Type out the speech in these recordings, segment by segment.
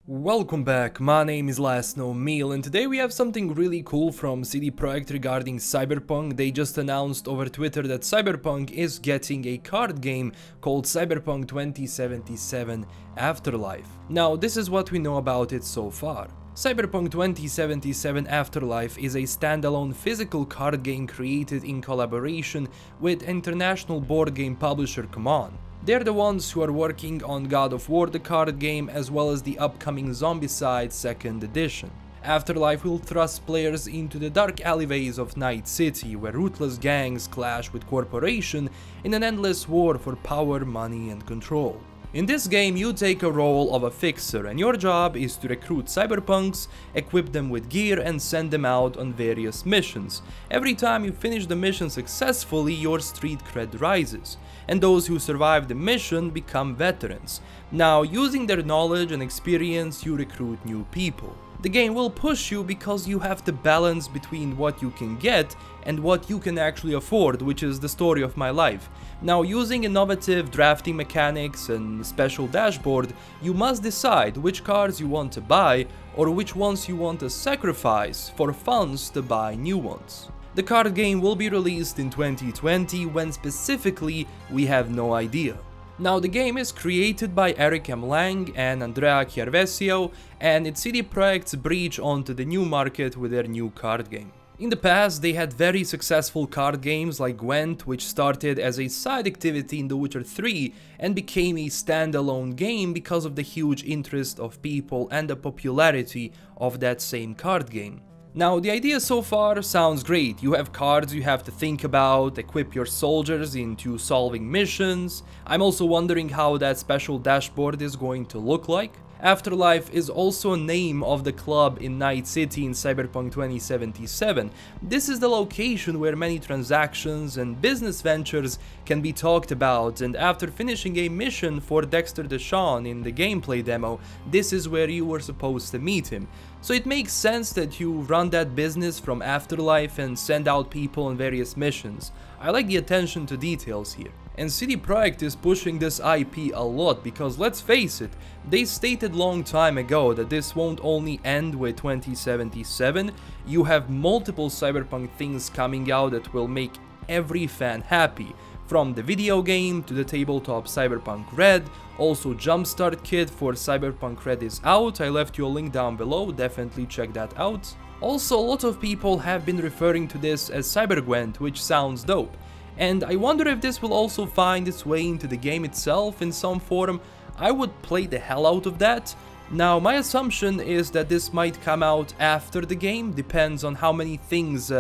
Welcome back, my name is LastKnownMeal and today we have something really cool from CD Projekt regarding Cyberpunk. They just announced over Twitter that Cyberpunk is getting a card game called Cyberpunk 2077 Afterlife. Now this is what we know about it so far. Cyberpunk 2077 Afterlife is a standalone physical card game created in collaboration with international board game publisher CMON. They're the ones who are working on God of War the card game as well as the upcoming Zombicide 2nd edition. Afterlife will thrust players into the dark alleyways of Night City, where ruthless gangs clash with corporations in an endless war for power, money and control. In this game you take a role of a fixer and your job is to recruit cyberpunks, equip them with gear and send them out on various missions. Every time you finish the mission successfully, your street cred rises, and those who survive the mission become veterans. Now, using their knowledge and experience, you recruit new people. The game will push you because you have to balance between what you can get and what you can actually afford, which is the story of my life. Now, using innovative drafting mechanics and special dashboard, you must decide which cards you want to buy or which ones you want to sacrifice for funds to buy new ones. The card game will be released in 2020, when specifically we have no idea. Now, the game is created by Eric M. Lang and Andrea Chiarvesio, and it's CD Projekt's breach onto the new market with their new card game. In the past, they had very successful card games like Gwent, which started as a side activity in The Witcher 3 and became a standalone game because of the huge interest of people and the popularity of that same card game. Now, the idea so far sounds great. You have cards you have to think about, equip your soldiers into solving missions. I'm also wondering how that special dashboard is going to look like. Afterlife is also a name of the club in Night City in Cyberpunk 2077. This is the location where many transactions and business ventures can be talked about, and after finishing a mission for Dexter Deshawn in the gameplay demo, this is where you were supposed to meet him. So it makes sense that you run that business from Afterlife and send out people on various missions. I like the attention to details here. And CD Projekt is pushing this IP a lot because, let's face it, they stated long time ago that this won't only end with 2077, you have multiple Cyberpunk things coming out that will make every fan happy. From the video game to the tabletop Cyberpunk Red, also Jumpstart Kit for Cyberpunk Red is out, I left you a link down below, definitely check that out. Also, a lot of people have been referring to this as CyberGwent, which sounds dope. And I wonder if this will also find its way into the game itself in some form. I would play the hell out of that. Now, my assumption is that this might come out after the game, depends on how many things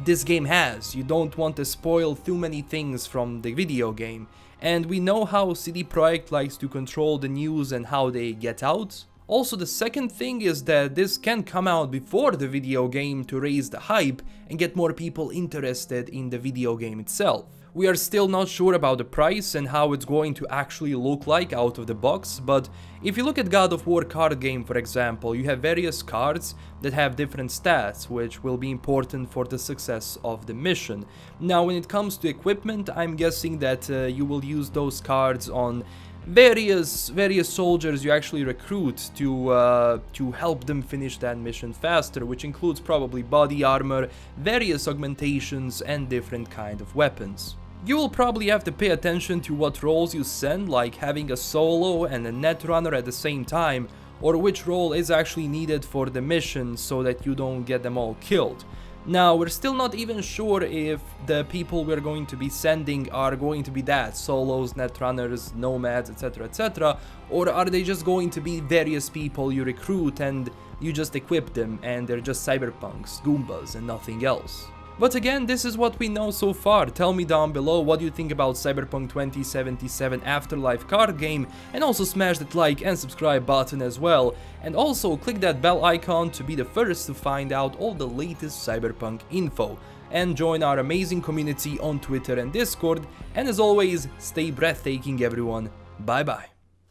this game has. You don't want to spoil too many things from the video game. And we know how CD Projekt likes to control the news and how they get out. Also, the second thing is that this can come out before the video game to raise the hype and get more people interested in the video game itself. We are still not sure about the price and how it's going to actually look like out of the box, but if you look at God of War card game, for example, you have various cards that have different stats, which will be important for the success of the mission. Now, when it comes to equipment, I'm guessing that you will use those cards on various soldiers you actually recruit to help them finish that mission faster, which includes probably body armor, various augmentations and different kind of weapons. You will probably have to pay attention to what roles you send, like having a solo and a netrunner at the same time, or which role is actually needed for the mission so that you don't get them all killed. Now, we're still not even sure if the people we're going to be sending are going to be that, solos, netrunners, nomads, etc, or are they just going to be various people you recruit and you just equip them and they're just cyberpunks, goombas and nothing else. But again, this is what we know so far. Tell me down below what you think about Cyberpunk 2077 Afterlife card game, and also smash that like and subscribe button as well, and also click that bell icon to be the first to find out all the latest Cyberpunk info, and join our amazing community on Twitter and Discord, and as always, stay breathtaking everyone, bye bye.